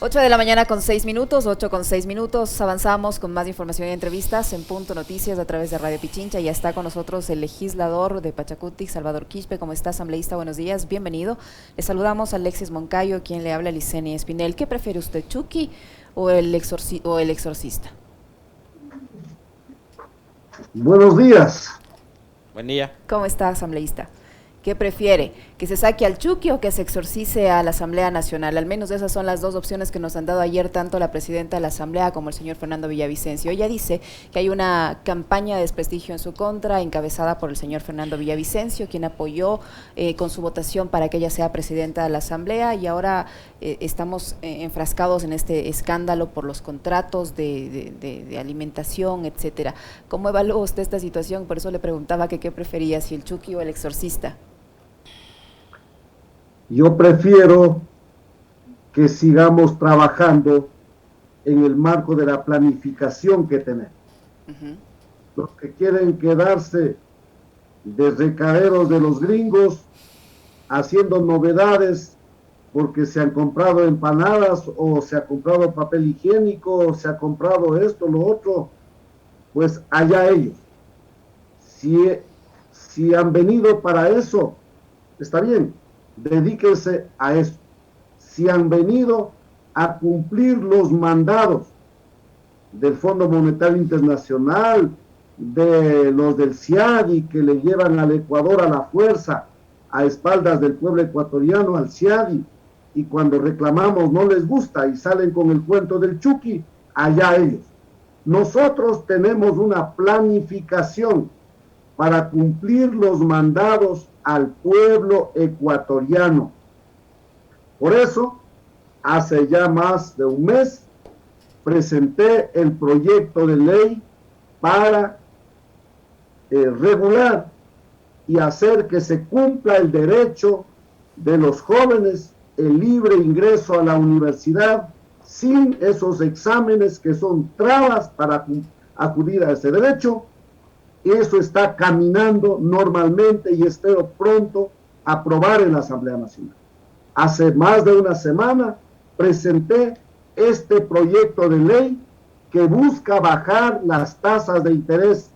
8 de la mañana con 6 minutos, 8 con 6 minutos. Avanzamos con más información y entrevistas en Punto Noticias a través de Radio Pichincha. Ya está con nosotros el legislador de Pachacutic, Salvador Quispe. ¿Cómo está, asambleísta? Buenos días, bienvenido. Le saludamos a Alexis Moncayo, quien le habla, Licenia Espinel. ¿Qué prefiere usted, Chucky o el exorcista? Buenos días. Buen día. ¿Cómo está, asambleísta? ¿Qué prefiere? ¿Que se saque al Chucky o que se exorcice a la Asamblea Nacional? Al menos esas son las dos opciones que nos han dado ayer tanto la presidenta de la Asamblea como el señor Fernando Villavicencio. Ella dice que hay una campaña de desprestigio en su contra, encabezada por el señor Fernando Villavicencio, quien apoyó con su votación para que ella sea presidenta de la Asamblea, y ahora estamos enfrascados en este escándalo por los contratos de alimentación, etcétera. ¿Cómo evalúa usted esta situación? Por eso le preguntaba que qué prefería, si el Chucky o el exorcista. Yo prefiero que sigamos trabajando en el marco de la planificación que tenemos. Los que quieren quedarse de recaderos de los gringos, haciendo novedades porque se han comprado empanadas o se ha comprado papel higiénico o se ha comprado esto, lo otro, pues allá ellos. Si han venido para eso, está bien. Dedíquense a eso. Si han venido a cumplir los mandados del Fondo Monetario Internacional, de los del CIADI, que le llevan al Ecuador a la fuerza, a espaldas del pueblo ecuatoriano, al CIADI, y cuando reclamamos no les gusta y salen con el cuento del Chucky, allá ellos. Nosotros tenemos una planificación para cumplir los mandados al pueblo ecuatoriano. Por eso, hace ya más de un mes, presenté el proyecto de ley para regular y hacer que se cumpla el derecho de los jóvenes, el libre ingreso a la universidad, sin esos exámenes que son trabas para acudir a ese derecho. Eso está caminando normalmente y espero pronto aprobar en la Asamblea Nacional. Hace más de una semana presenté este proyecto de ley que busca bajar las tasas de interés,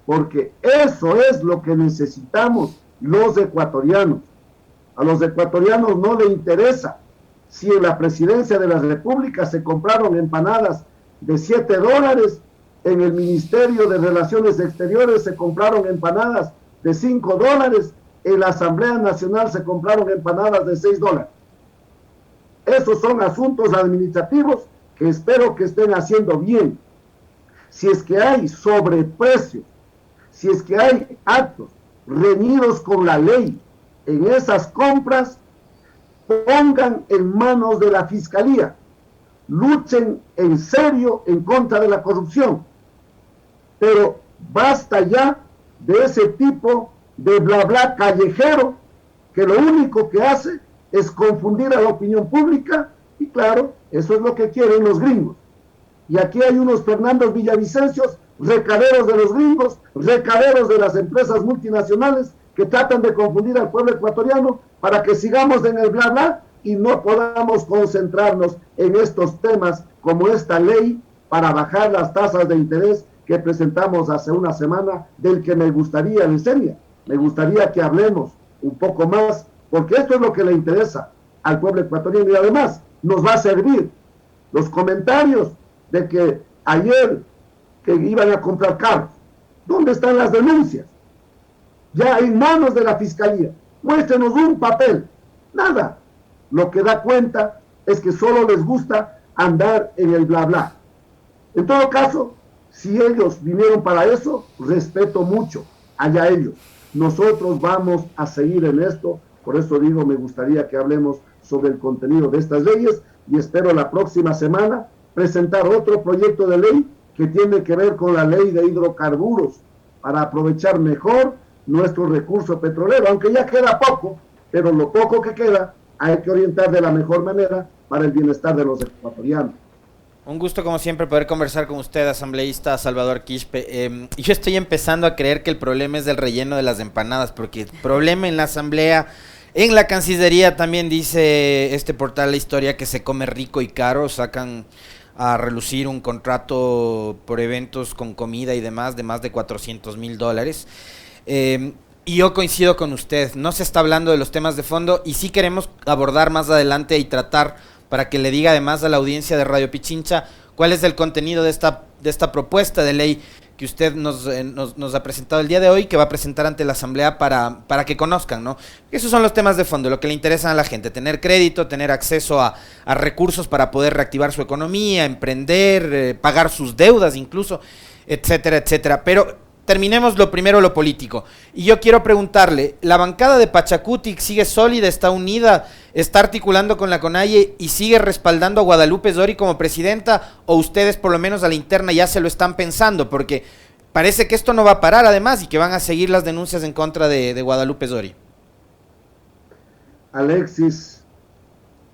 porque eso es lo que necesitamos los ecuatorianos. A los ecuatorianos no les interesa si en la presidencia de la República se compraron empanadas de $7, en el Ministerio de Relaciones Exteriores se compraron empanadas de $5, en la Asamblea Nacional se compraron empanadas de $6. Esos son asuntos administrativos que espero que estén haciendo bien. Si es que hay sobreprecios, si es que hay actos reñidos con la ley en esas compras, pongan en manos de la Fiscalía, luchen en serio en contra de la corrupción. Pero basta ya de ese tipo de bla bla callejero que lo único que hace es confundir a la opinión pública, y claro, eso es lo que quieren los gringos. Y aquí hay unos Fernandos Villavicencios, recaderos de los gringos, recaderos de las empresas multinacionales que tratan de confundir al pueblo ecuatoriano para que sigamos en el bla bla y no podamos concentrarnos en estos temas como esta ley para bajar las tasas de interés que presentamos hace una semana, del que me gustaría, en serio, me gustaría que hablemos un poco más, porque esto es lo que le interesa al pueblo ecuatoriano y además nos va a servir. Los comentarios de que ayer que iban a comprar carros, ¿dónde están las denuncias? Ya en manos de la Fiscalía, muéstrenos un papel, nada. Lo que da cuenta es que solo les gusta andar en el bla bla. En todo caso, si ellos vinieron para eso, respeto mucho, allá ellos. Nosotros vamos a seguir en esto, por eso digo, me gustaría que hablemos sobre el contenido de estas leyes y espero la próxima semana presentar otro proyecto de ley que tiene que ver con la ley de hidrocarburos para aprovechar mejor nuestro recurso petrolero, aunque ya queda poco, pero lo poco que queda hay que orientar de la mejor manera para el bienestar de los ecuatorianos. Un gusto como siempre poder conversar con usted, asambleísta Salvador Quispe. Yo estoy empezando a creer que el problema es del relleno de las empanadas, porque el problema en la asamblea En la Cancillería también dice este portal La Historia que se come rico y caro, sacan a relucir un contrato por eventos con comida y demás de más de $400,000. Y yo coincido con usted, no se está hablando de los temas de fondo y sí queremos abordar más adelante y tratar para que le diga además a la audiencia de Radio Pichincha cuál es el contenido de esta propuesta de ley que usted nos ha presentado el día de hoy, que va a presentar ante la Asamblea para que conozcan, ¿no? Esos son los temas de fondo, lo que le interesan a la gente, tener crédito, tener acceso a recursos para poder reactivar su economía, emprender, pagar sus deudas incluso, etcétera, etcétera. Pero terminemos lo primero, lo político. Y yo quiero preguntarle, ¿la bancada de Pachacutic sigue sólida, está unida, está articulando con la CONAIE y sigue respaldando a Guadalupe Zori como presidenta? ¿O ustedes por lo menos a la interna ya se lo están pensando? Porque parece que esto no va a parar además y que van a seguir las denuncias en contra de Guadalupe Zori. Alexis,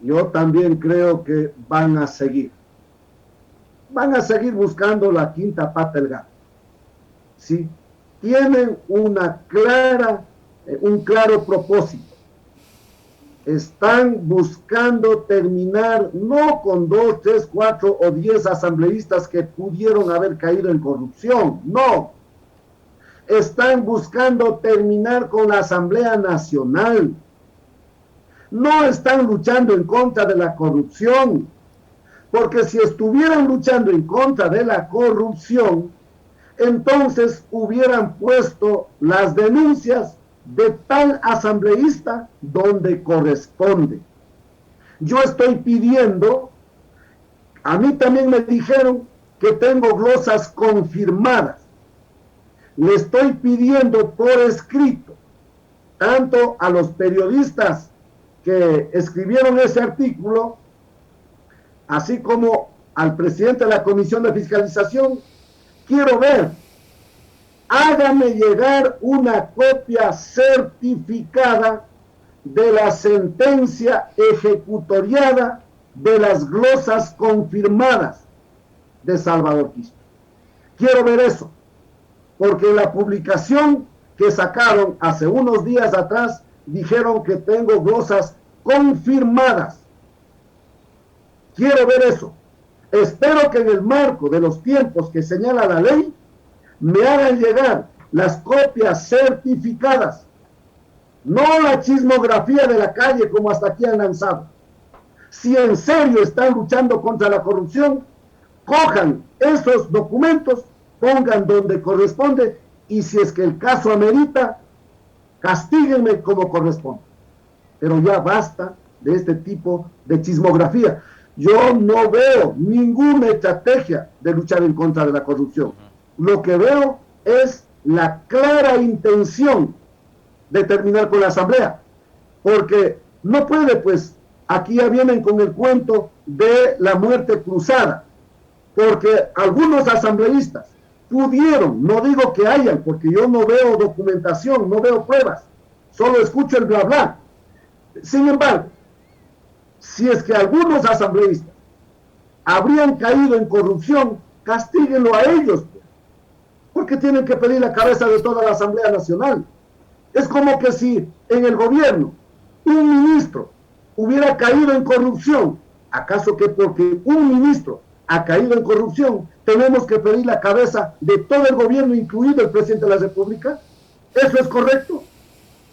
yo también creo que van a seguir buscando la quinta pata del gato. ¿Sí? Tienen un claro propósito. Están buscando terminar no con 2, 3, 4 o 10 asambleístas que pudieron haber caído en corrupción, no. Están buscando terminar con la Asamblea Nacional. No están luchando en contra de la corrupción, porque si estuvieran luchando en contra de la corrupción, entonces hubieran puesto las denuncias de tal asambleísta donde corresponde. Yo estoy pidiendo, a mí también me dijeron que tengo glosas confirmadas. Le estoy pidiendo por escrito, tanto a los periodistas que escribieron ese artículo, así como al presidente de la Comisión de Fiscalización. Quiero ver, hágame llegar una copia certificada de la sentencia ejecutoriada de las glosas confirmadas de Salvador Quispe. Quiero ver eso, porque en la publicación que sacaron hace unos días atrás dijeron que tengo glosas confirmadas. Quiero ver eso. Espero que en el marco de los tiempos que señala la ley, me hagan llegar las copias certificadas, no la chismografía de la calle como hasta aquí han lanzado. Si en serio están luchando contra la corrupción, cojan esos documentos, pongan donde corresponde y si es que el caso amerita, castíguenme como corresponde. Pero ya basta de este tipo de chismografía. Yo no veo ninguna estrategia de luchar en contra de la corrupción. Lo que veo es la clara intención de terminar con la Asamblea. Porque no puede, pues, aquí ya vienen con el cuento de la muerte cruzada. Porque algunos asambleístas pudieron, no digo que hayan, porque yo no veo documentación, no veo pruebas, solo escucho el bla bla. Sin embargo, si es que algunos asambleístas habrían caído en corrupción, castíguenlo a ellos, porque tienen que pedir la cabeza de toda la Asamblea Nacional. Es como que si en el gobierno un ministro hubiera caído en corrupción, ¿acaso que porque un ministro ha caído en corrupción tenemos que pedir la cabeza de todo el gobierno, incluido el presidente de la República? ¿Eso es correcto?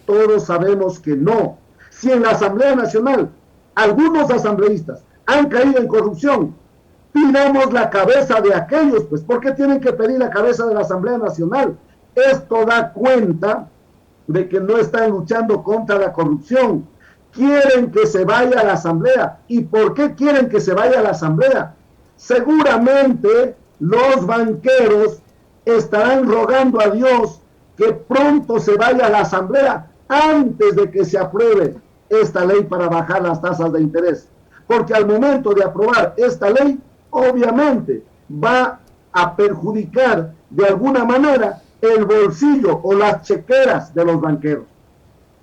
Todos sabemos que no. Si en la Asamblea Nacional algunos asambleístas han caído en corrupción, pidamos la cabeza de aquellos, pues, ¿por qué tienen que pedir la cabeza de la Asamblea Nacional? Esto da cuenta de que no están luchando contra la corrupción. Quieren que se vaya a la Asamblea. ¿Y por qué quieren que se vaya a la Asamblea? Seguramente los banqueros estarán rogando a Dios que pronto se vaya a la Asamblea antes de que se apruebe esta ley para bajar las tasas de interés, porque al momento de aprobar esta ley, obviamente va a perjudicar de alguna manera el bolsillo o las chequeras de los banqueros.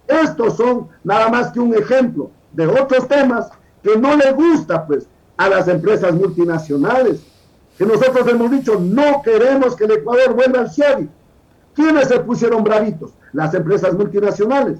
Estos son nada más que un ejemplo de otros temas que no le gusta, pues, a las empresas multinacionales, que nosotros hemos dicho, no queremos que el Ecuador vuelva al CIADI. ¿Quiénes se pusieron bravitos? Las empresas multinacionales.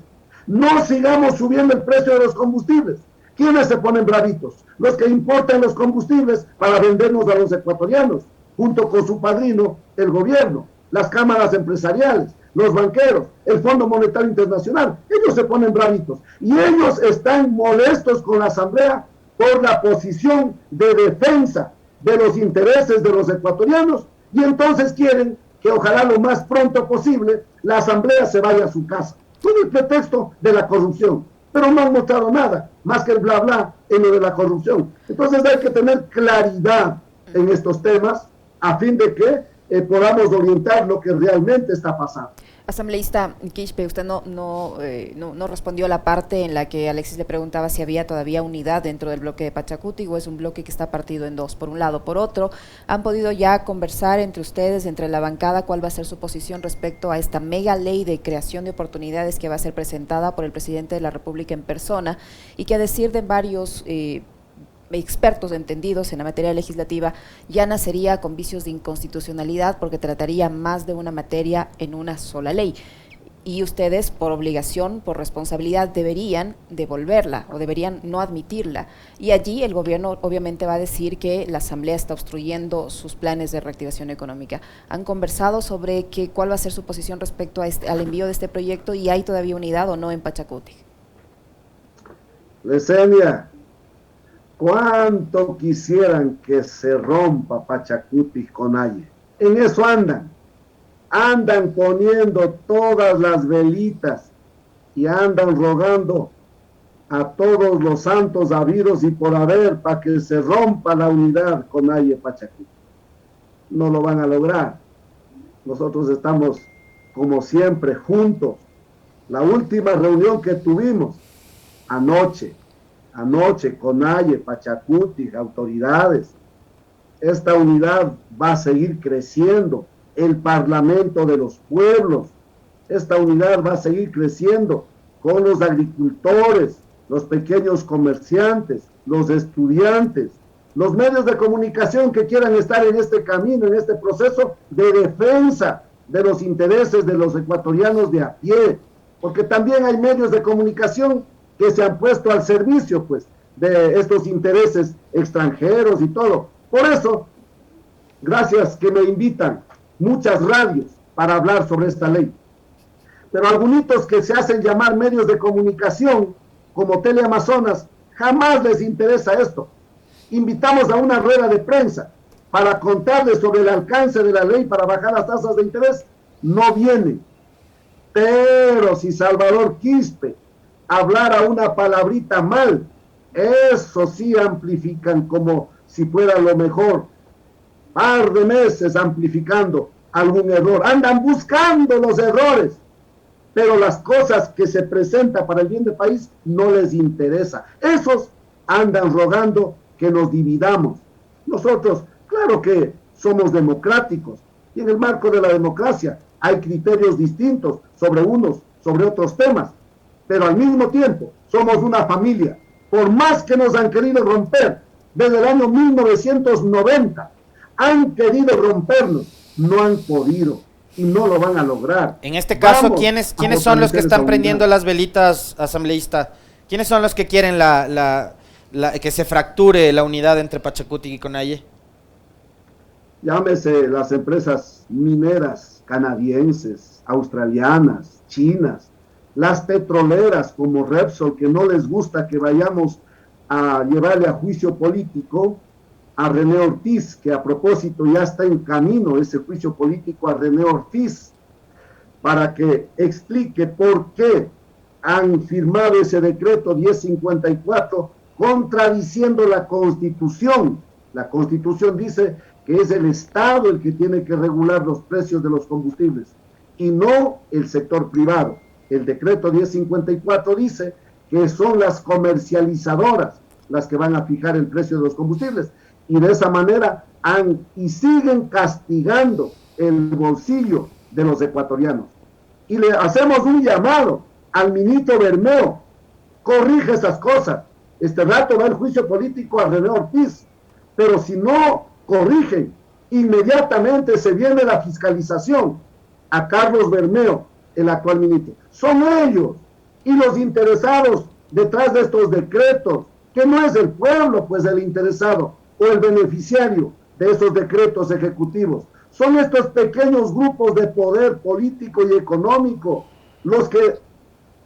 No sigamos subiendo el precio de los combustibles. ¿Quiénes se ponen bravitos? Los que importan los combustibles para vendernos a los ecuatorianos, junto con su padrino, el gobierno, las cámaras empresariales, los banqueros, el Fondo Monetario Internacional. Ellos se ponen bravitos y ellos están molestos con la Asamblea por la posición de defensa de los intereses de los ecuatorianos, y entonces quieren que ojalá lo más pronto posible la Asamblea se vaya a su casa, con el pretexto de la corrupción, pero no han mostrado nada más que el bla bla en lo de la corrupción. Entonces hay que tener claridad en estos temas a fin de que podamos orientar lo que realmente está pasando. Asambleísta Quispe, usted no respondió a la parte en la que Alexis le preguntaba si había todavía unidad dentro del bloque de Pachacuti o es un bloque que está partido en dos, por un lado. Por otro, ¿han podido ya conversar entre ustedes, entre la bancada, cuál va a ser su posición respecto a esta mega ley de creación de oportunidades que va a ser presentada por el presidente de la República en persona y que, a decir de varios expertos entendidos en la materia legislativa, ya nacería con vicios de inconstitucionalidad porque trataría más de una materia en una sola ley? Y ustedes, por obligación, por responsabilidad, deberían devolverla o deberían no admitirla. Y allí el gobierno obviamente va a decir que la Asamblea está obstruyendo sus planes de reactivación económica. ¿Han conversado sobre cuál va a ser su posición respecto a al envío de este proyecto y hay todavía unidad o no en Pachacuti? Lesenia, ¿cuánto quisieran que se rompa Pachacuti con Aye? En eso andan poniendo todas las velitas y andan rogando a todos los santos habidos y por haber para que se rompa la unidad con Aye Pachacuti. No lo van a lograr. Nosotros estamos, como siempre, juntos. La última reunión que tuvimos anoche con Aye, Pachacuti, autoridades, esta unidad va a seguir creciendo. El Parlamento de los pueblos, esta unidad va a seguir creciendo con los agricultores, los pequeños comerciantes, los estudiantes, los medios de comunicación que quieran estar en este camino, en este proceso de defensa de los intereses de los ecuatorianos de a pie, porque también hay medios de comunicación que se han puesto al servicio, pues, de estos intereses extranjeros y todo. Por eso, gracias que me invitan muchas radios para hablar sobre esta ley. Pero algunos que se hacen llamar medios de comunicación, como Teleamazonas, jamás les interesa esto. Invitamos a una rueda de prensa para contarles sobre el alcance de la ley para bajar las tasas de interés. No vienen. Pero si Salvador Quispe hablara una palabrita mal, eso sí amplifican como si fuera lo mejor. Par de meses amplificando algún error. Andan buscando los errores, pero las cosas que se presentan para el bien del país no les interesa. Esos andan rogando que nos dividamos. Nosotros, claro que somos democráticos, y en el marco de la democracia hay criterios distintos sobre unos, sobre otros temas, pero al mismo tiempo somos una familia. Por más que nos han querido romper desde el año 1990, han querido rompernos, no han podido y no lo van a lograr. En este caso, ¿quiénes son los que están prendiendo las velitas, asambleísta? ¿Quiénes son los que quieren que se fracture la unidad entre Pachacuti y Conalle? Llámese las empresas mineras canadienses, australianas, chinas, las petroleras como Repsol, que no les gusta que vayamos a llevarle a juicio político a René Ortiz, que a propósito ya está en camino ese juicio político a René Ortiz, para que explique por qué han firmado ese decreto 1054 contradiciendo la Constitución. La Constitución dice que es el Estado el que tiene que regular los precios de los combustibles y no el sector privado. El decreto 1054 dice que son las comercializadoras las que van a fijar el precio de los combustibles, y de esa manera siguen castigando el bolsillo de los ecuatorianos. Y le hacemos un llamado al ministro Bermeo: corrige esas cosas. Este rato va el juicio político a René Ortiz, pero si no corrigen, inmediatamente se viene la fiscalización a Carlos Bermeo, el actual ministro. Son ellos Y los interesados detrás de estos decretos, que no es el pueblo, pues el interesado o el beneficiario de esos decretos ejecutivos, son estos pequeños grupos de poder político y económico los que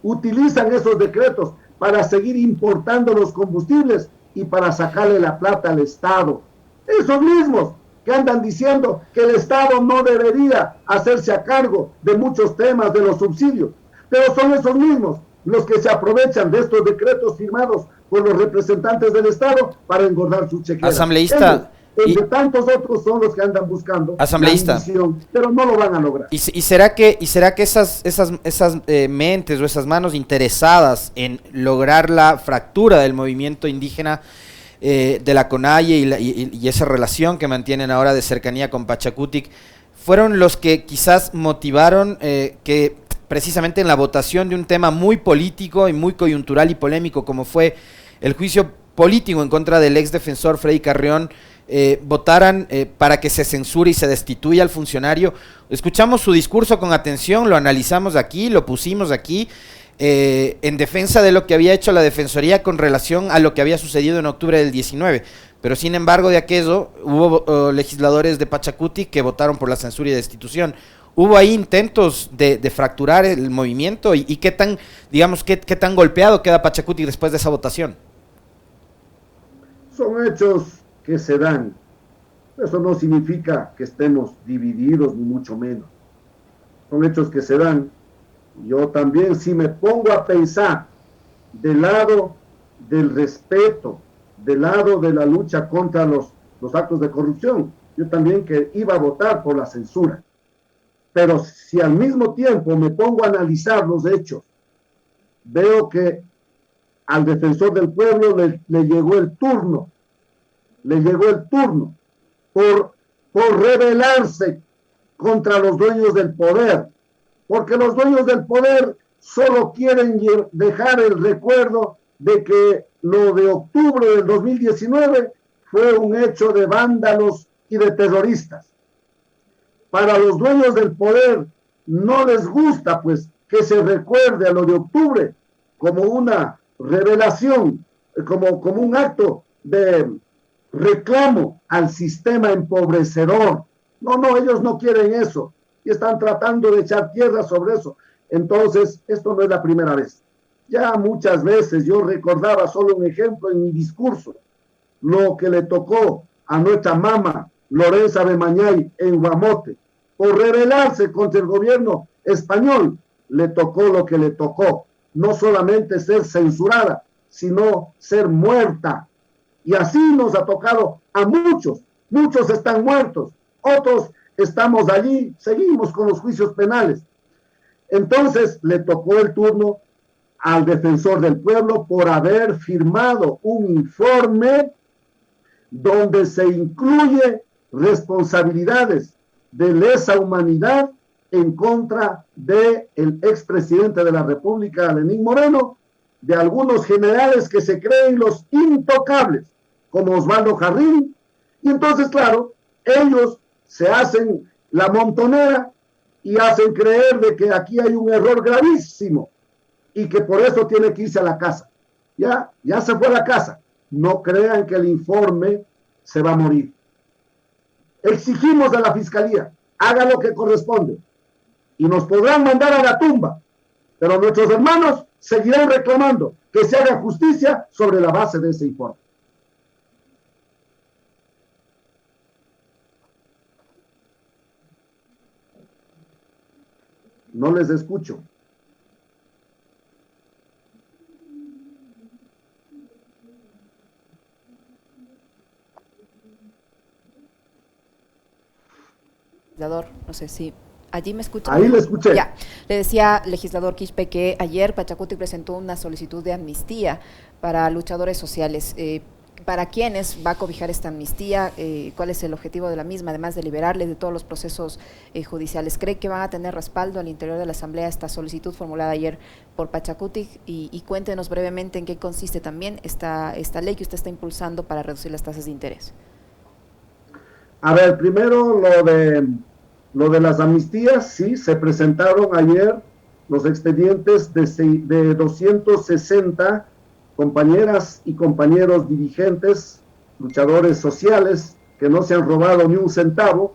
utilizan esos decretos para seguir importando los combustibles y para sacarle la plata al Estado. Esos mismos que andan diciendo que el Estado no debería hacerse a cargo de muchos temas de los subsidios, pero son esos mismos los que se aprovechan de estos decretos firmados por los representantes del Estado para engordar su chequera. Asambleísta. Entre tantos otros son los que andan buscando asambleísta, la ambición, pero no lo van a lograr. ¿Y será que esas mentes o esas manos interesadas en lograr la fractura del movimiento indígena de la CONAIE y esa relación que mantienen ahora de cercanía con Pachacutic fueron los que quizás motivaron que precisamente en la votación de un tema muy político y muy coyuntural y polémico como fue el juicio político en contra del ex defensor Freddy Carrión, votaran para que se censure y se destituya al funcionario? Escuchamos su discurso con atención, lo analizamos aquí, lo pusimos aquí, en defensa de lo que había hecho la Defensoría con relación a lo que había sucedido en octubre del 19, pero sin embargo de aquello hubo legisladores de Pachacutic que votaron por la censura y destitución. ¿Hubo ahí intentos de fracturar el movimiento? ¿Y qué tan, digamos, qué tan golpeado queda Pachacutic después de esa votación? Son hechos que se dan. Eso no significa que estemos divididos, ni mucho menos. Son hechos que se dan. Yo también, si me pongo a pensar del lado del respeto, del lado de la lucha contra los actos de corrupción, yo también que iba a votar por la censura. Pero si al mismo tiempo me pongo a analizar los hechos, veo que al defensor del pueblo le llegó el turno por rebelarse contra los dueños del poder, porque los dueños del poder solo quieren dejar el recuerdo de que lo de octubre del 2019 fue un hecho de vándalos y de terroristas. Para los dueños del poder no les gusta pues que se recuerde a lo de octubre como una revelación, como un acto de reclamo al sistema empobrecedor. No, ellos no quieren eso y están tratando de echar tierra sobre eso. Entonces, esto no es la primera vez. Ya muchas veces yo recordaba solo un ejemplo en mi discurso, lo que le tocó a nuestra mama Lorenza de Mañay en Guamote, por rebelarse contra el gobierno español, le tocó lo que le tocó, no solamente ser censurada, sino ser muerta. Y así nos ha tocado a muchos están muertos, otros estamos allí, seguimos con los juicios penales. Entonces le tocó el turno al defensor del pueblo por haber firmado un informe donde se incluye responsabilidades de lesa humanidad en contra del expresidente de la República, Lenín Moreno, de algunos generales que se creen los intocables, como Osvaldo Jarrín, y entonces, claro, ellos se hacen la montonera y hacen creer de que aquí hay un error gravísimo y que por eso tiene que irse a la casa. Ya se fue a la casa. No crean que el informe se va a morir. Exigimos a la Fiscalía, haga lo que corresponde y nos podrán mandar a la tumba, pero nuestros hermanos seguirán reclamando que se haga justicia sobre la base de ese informe. No les escucho. Legislador, no sé si allí me escucha. Ahí le escuché. Ya, le decía legislador Quispe que ayer Pachacutic presentó una solicitud de amnistía para luchadores sociales. ¿Para quiénes va a cobijar esta amnistía? ¿Cuál es el objetivo de la misma, además de liberarles de todos los procesos judiciales? ¿Cree que van a tener respaldo al interior de la Asamblea esta solicitud formulada ayer por Pachacutic? Y cuéntenos brevemente en qué consiste también esta ley que usted está impulsando para reducir las tasas de interés. A ver, primero lo de las amnistías, sí, se presentaron ayer los expedientes de 260 compañeras y compañeros dirigentes, luchadores sociales, que no se han robado ni un centavo,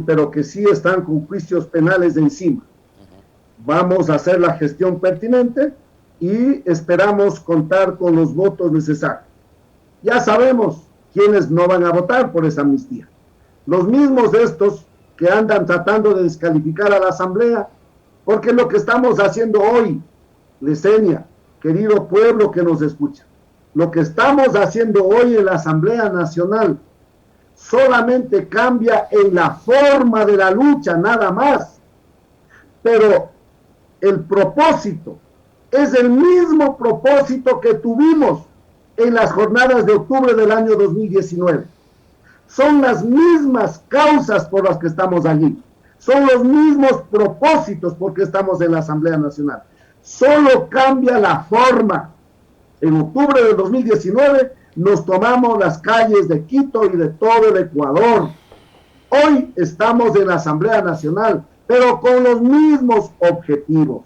pero que sí están con juicios penales de encima. Vamos a hacer la gestión pertinente y esperamos contar con los votos necesarios. Ya sabemos quiénes no van a votar por esa amnistía. Los mismos de estos que andan tratando de descalificar a la Asamblea, porque lo que estamos haciendo hoy, Lesenia, querido pueblo que nos escucha, lo que estamos haciendo hoy en la Asamblea Nacional solamente cambia en la forma de la lucha, nada más. Pero el propósito es el mismo propósito que tuvimos en las jornadas de octubre del año 2019. Son las mismas causas por las que estamos allí. Son los mismos propósitos porque estamos en la Asamblea Nacional. Solo cambia la forma. En octubre del 2019 nos tomamos las calles de Quito y de todo el Ecuador. Hoy estamos en la Asamblea Nacional, pero con los mismos objetivos.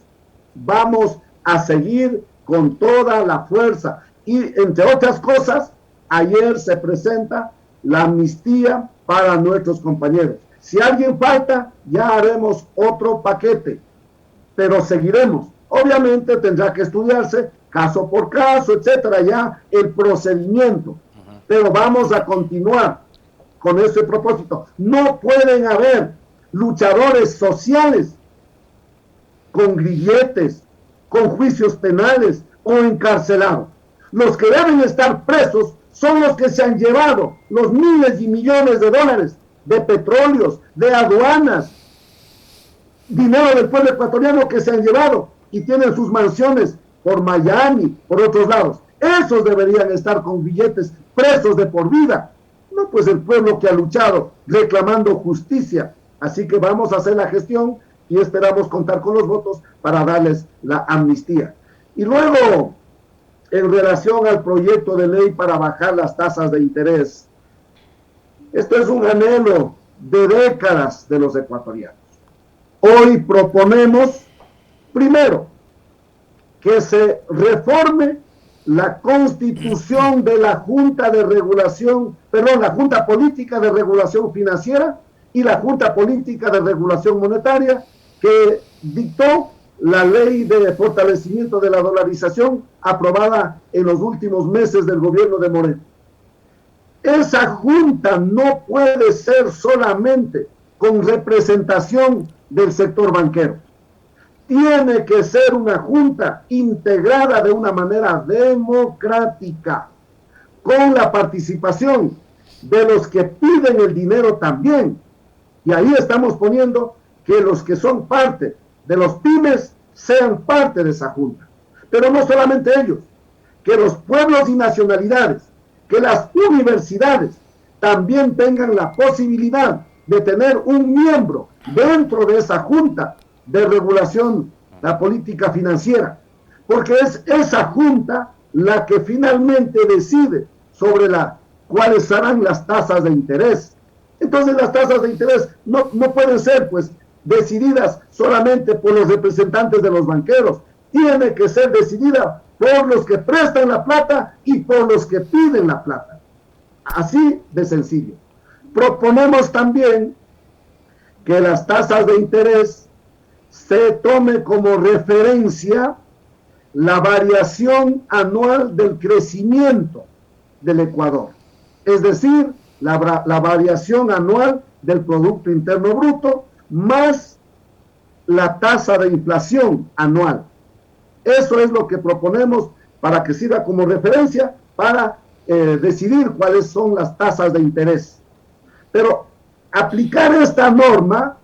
Vamos a seguir con toda la fuerza. Y entre otras cosas, ayer se presenta la amnistía para nuestros compañeros. Si alguien falta, ya haremos otro paquete, pero seguiremos. Obviamente tendrá que estudiarse caso por caso, etcétera, ya el procedimiento. Pero vamos a continuar con ese propósito. No pueden haber luchadores sociales con grilletes, con juicios penales o encarcelados. Los que deben estar presos son los que se han llevado los miles y millones de dólares de petróleos, de aduanas, dinero del pueblo ecuatoriano que se han llevado y tienen sus mansiones por Miami, por otros lados. Esos deberían estar con billetes, presos de por vida. No, pues el pueblo que ha luchado reclamando justicia. Así que vamos a hacer la gestión y esperamos contar con los votos para darles la amnistía. Y luego, en relación al proyecto de ley para bajar las tasas de interés, esto es un anhelo de décadas de los ecuatorianos. Hoy proponemos, primero, que se reforme la constitución de la Junta de Regulación, la Junta Política de Regulación Financiera y la Junta Política de Regulación Monetaria, que dictó la ley de fortalecimiento de la dolarización aprobada en los últimos meses del gobierno de Moreno. Esa junta no puede ser solamente con representación del sector banquero. Tiene que ser una junta integrada de una manera democrática, con la participación de los que piden el dinero también. Y ahí estamos poniendo que los que son parte de los pymes sean parte de esa junta. Pero no solamente ellos, que los pueblos y nacionalidades, que las universidades también tengan la posibilidad de tener un miembro dentro de esa junta de regulación, la política financiera, porque es esa junta la que finalmente decide sobre cuáles serán las tasas de interés. Entonces las tasas de interés no pueden ser pues decididas solamente por los representantes de los banqueros, tiene que ser decidida por los que prestan la plata y por los que piden la plata. Así de sencillo. Proponemos también que las tasas de interés se tome como referencia la variación anual del crecimiento del Ecuador, es decir, la variación anual del Producto Interno Bruto más la tasa de inflación anual. Eso es lo que proponemos para que sirva como referencia para decidir cuáles son las tasas de interés. Pero aplicar esta norma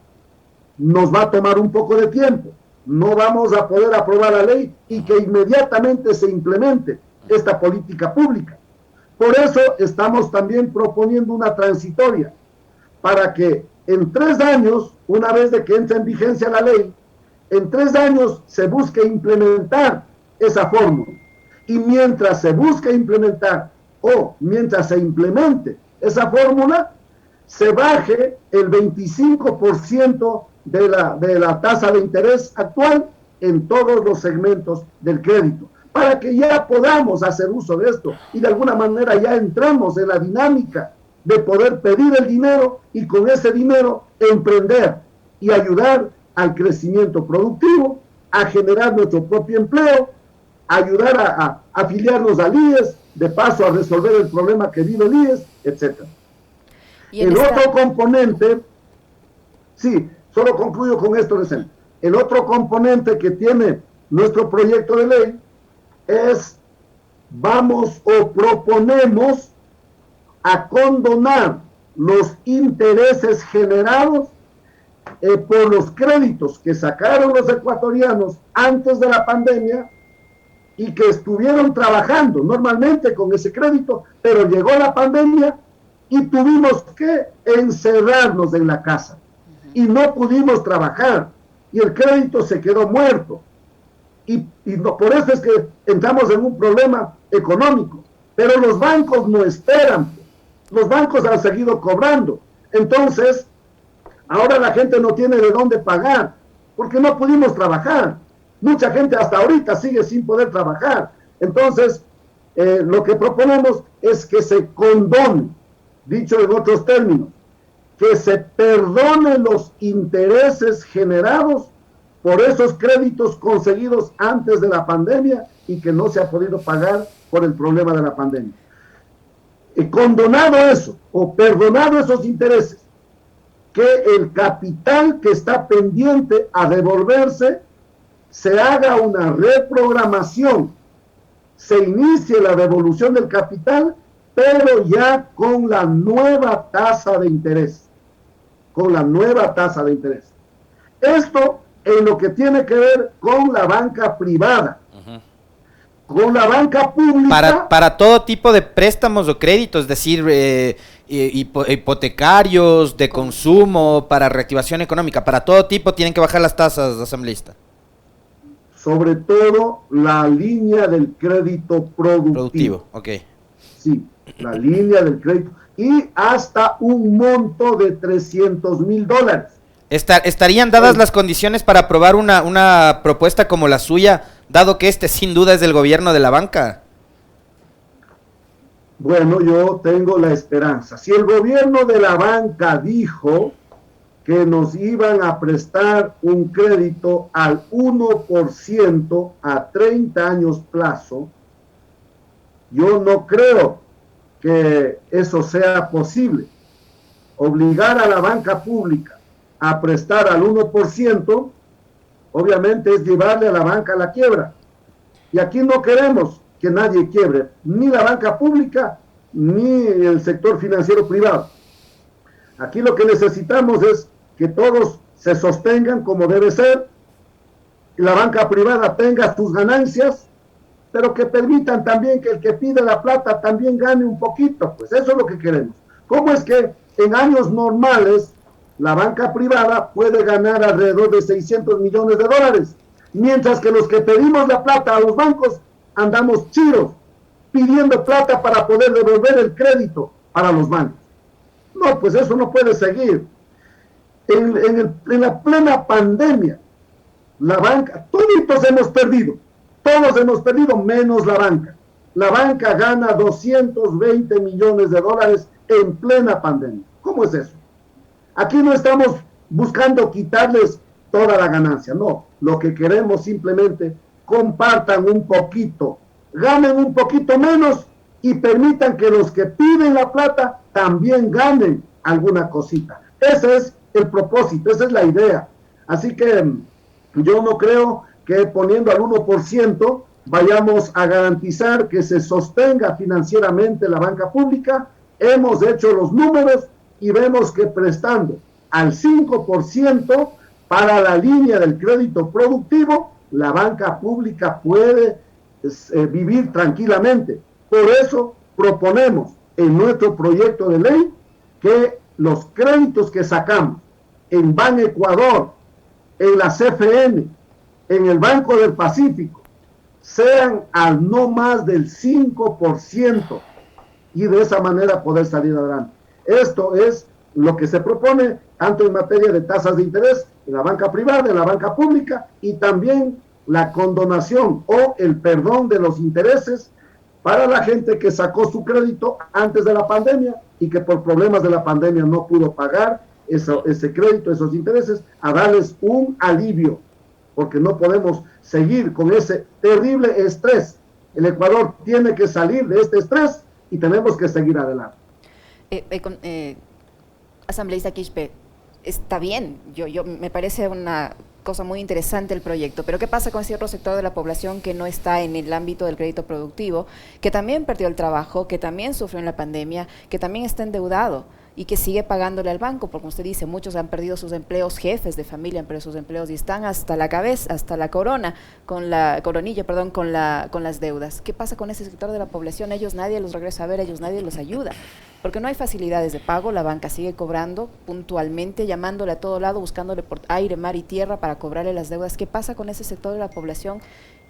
nos va a tomar un poco de tiempo. No vamos a poder aprobar la ley y que inmediatamente se implemente esta política pública. Por eso estamos también proponiendo una transitoria para que en 3 años, una vez de que entre en vigencia la ley, en 3 años se busque implementar esa fórmula. Y mientras se busque implementar o mientras se implemente esa fórmula, se baje el 25% de la tasa de interés actual en todos los segmentos del crédito, para que ya podamos hacer uso de esto y de alguna manera ya entramos en la dinámica de poder pedir el dinero y con ese dinero emprender y ayudar al crecimiento productivo, a generar nuestro propio empleo, ayudar a afiliarnos al IES, de paso a resolver el problema que vino el IES, etc. El otro componente, sí, solo concluyo con esto recién. El otro componente que tiene nuestro proyecto de ley es, vamos o proponemos a condonar los intereses generados por los créditos que sacaron los ecuatorianos antes de la pandemia y que estuvieron trabajando normalmente con ese crédito, pero llegó la pandemia y tuvimos que encerrarnos en la casa y no pudimos trabajar y el crédito se quedó muerto y no, por eso es que entramos en un problema económico, pero los bancos no esperan, los bancos han seguido cobrando, entonces ahora la gente no tiene de dónde pagar porque no pudimos trabajar. Mucha gente hasta ahorita sigue sin poder trabajar. Entonces, lo que proponemos es que se condone, dicho en otros términos, que se perdone los intereses generados por esos créditos conseguidos antes de la pandemia y que no se ha podido pagar por el problema de la pandemia. Condonado eso, o perdonado esos intereses, que el capital que está pendiente a devolverse se haga una reprogramación, se inicie la devolución del capital, pero ya con la nueva tasa de interés, con la nueva tasa de interés. Esto en lo que tiene que ver con la banca privada. Con la banca pública. Para todo tipo de préstamos o créditos, es decir, hipotecarios, de consumo, para reactivación económica, para todo tipo tienen que bajar las tasas, asambleísta. Sobre todo la línea del crédito productivo. Ok. Sí, la línea del crédito. Y hasta un monto de $300,000. ¿Estarían dadas las condiciones para aprobar una propuesta como la suya, dado que sin duda es del gobierno de la banca? Bueno, yo tengo la esperanza. Si el gobierno de la banca dijo que nos iban a prestar un crédito al 1% a 30 años plazo, yo no creo que eso sea posible. Obligar a la banca pública a prestar al 1%, obviamente es llevarle a la banca a la quiebra. Y aquí no queremos que nadie quiebre, ni la banca pública, ni el sector financiero privado. Aquí lo que necesitamos es que todos se sostengan como debe ser, que la banca privada tenga sus ganancias, pero que permitan también que el que pide la plata también gane un poquito. Pues eso es lo que queremos. ¿Cómo es que en años normales la banca privada puede ganar alrededor de $600 millones, mientras que los que pedimos la plata a los bancos andamos chiros, pidiendo plata para poder devolver el crédito para los bancos? No, pues eso no puede seguir. En la plena pandemia, la banca, todos hemos perdido, menos la banca. La banca gana $220 millones en plena pandemia. ¿Cómo es eso? Aquí no estamos buscando quitarles toda la ganancia, no. Lo que queremos simplemente, compartan un poquito, ganen un poquito menos y permitan que los que piden la plata también ganen alguna cosita. Ese es el propósito, esa es la idea. Así que yo no creo que poniendo al 1% vayamos a garantizar que se sostenga financieramente la banca pública. Hemos hecho los números y vemos que prestando al 5% para la línea del crédito productivo, la banca pública puede vivir tranquilamente. Por eso proponemos en nuestro proyecto de ley que los créditos que sacamos en Ban Ecuador, en la CFN, en el Banco del Pacífico, sean al no más del 5% y de esa manera poder salir adelante. Esto es lo que se propone tanto en materia de tasas de interés en la banca privada, en la banca pública y también la condonación o el perdón de los intereses para la gente que sacó su crédito antes de la pandemia y que por problemas de la pandemia no pudo pagar ese crédito, esos intereses, a darles un alivio, porque no podemos seguir con ese terrible estrés. El Ecuador tiene que salir de este estrés y tenemos que seguir adelante. Asambleísta Quispe, está bien, me parece una cosa muy interesante el proyecto, pero ¿qué pasa con ese otro sector de la población que no está en el ámbito del crédito productivo, que también perdió el trabajo, que también sufrió en la pandemia, que también está endeudado y que sigue pagándole al banco? Porque usted dice, muchos han perdido sus empleos, jefes de familia han perdido sus empleos y están hasta la cabeza, hasta la coronilla, con las deudas. ¿Qué pasa con ese sector de la población? Ellos nadie los regresa a ver, ellos nadie los ayuda, porque no hay facilidades de pago, la banca sigue cobrando puntualmente, llamándole a todo lado, buscándole por aire, mar y tierra para cobrarle las deudas. ¿Qué pasa con ese sector de la población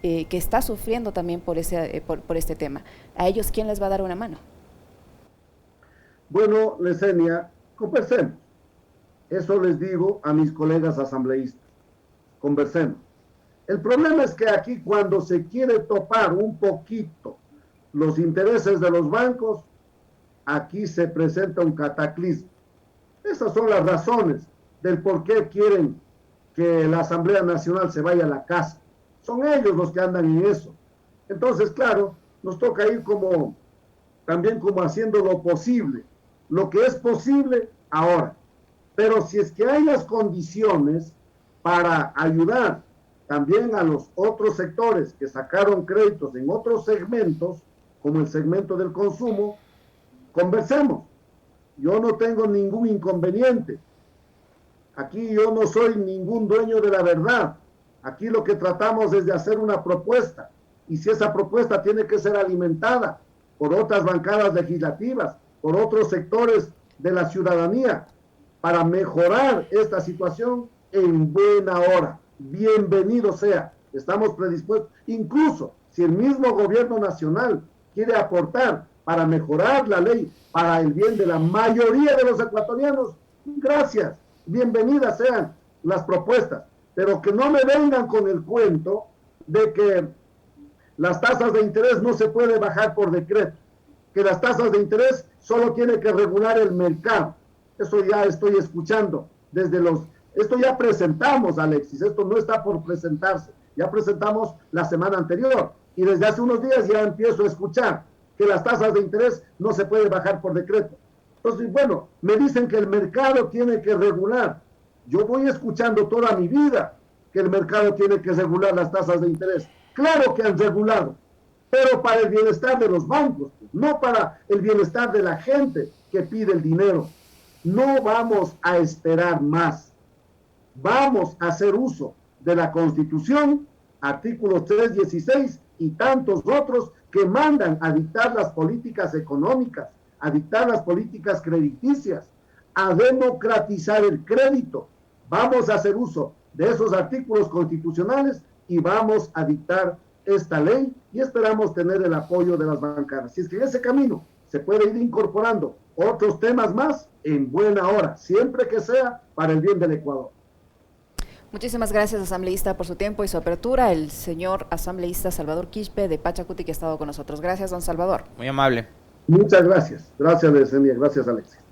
que está sufriendo también por este tema? ¿A ellos quién les va a dar una mano? Bueno, Lesenia, conversemos. Eso les digo a mis colegas asambleístas. Conversemos. El problema es que aquí cuando se quiere topar un poquito los intereses de los bancos, aquí se presenta un cataclismo. Esas son las razones del por qué quieren que la Asamblea Nacional se vaya a la casa. Son ellos los que andan en eso. Entonces, claro, nos toca ir también como haciendo lo posible, lo que es posible ahora. Pero si es que hay las condiciones para ayudar también a los otros sectores que sacaron créditos en otros segmentos, como el segmento del consumo, conversemos. Yo no tengo ningún inconveniente. Aquí yo no soy ningún dueño de la verdad. Aquí lo que tratamos es de hacer una propuesta. Y si esa propuesta tiene que ser alimentada por otras bancadas legislativas, por otros sectores de la ciudadanía, para mejorar esta situación, en buena hora. Bienvenido sea. Estamos predispuestos. Incluso si el mismo gobierno nacional quiere aportar para mejorar la ley para el bien de la mayoría de los ecuatorianos, gracias. Bienvenidas sean las propuestas. Pero que no me vengan con el cuento de que las tasas de interés no se puede bajar por decreto, que las tasas de interés solo tiene que regular el mercado. Eso ya estoy escuchando esto ya presentamos, Alexis, esto no está por presentarse, ya presentamos la semana anterior y desde hace unos días ya empiezo a escuchar que las tasas de interés no se puede bajar por decreto. Entonces, bueno, me dicen que el mercado tiene que regular. Yo voy escuchando toda mi vida que el mercado tiene que regular las tasas de interés. Claro que han regulado, pero para el bienestar de los bancos, no para el bienestar de la gente que pide el dinero. No vamos a esperar más. Vamos a hacer uso de la Constitución, artículos 316 y tantos otros que mandan a dictar las políticas económicas, a dictar las políticas crediticias, a democratizar el crédito. Vamos a hacer uso de esos artículos constitucionales y vamos a dictar esta ley y esperamos tener el apoyo de las bancadas. Si es que en ese camino se puede ir incorporando otros temas más, en buena hora, siempre que sea para el bien del Ecuador. Muchísimas gracias, asambleísta, por su tiempo y su apertura. El señor asambleísta Salvador Quispe de Pachacuti, que ha estado con nosotros. Gracias, don Salvador. Muy amable. Muchas gracias. Gracias, Lesenia. Gracias, Alexis.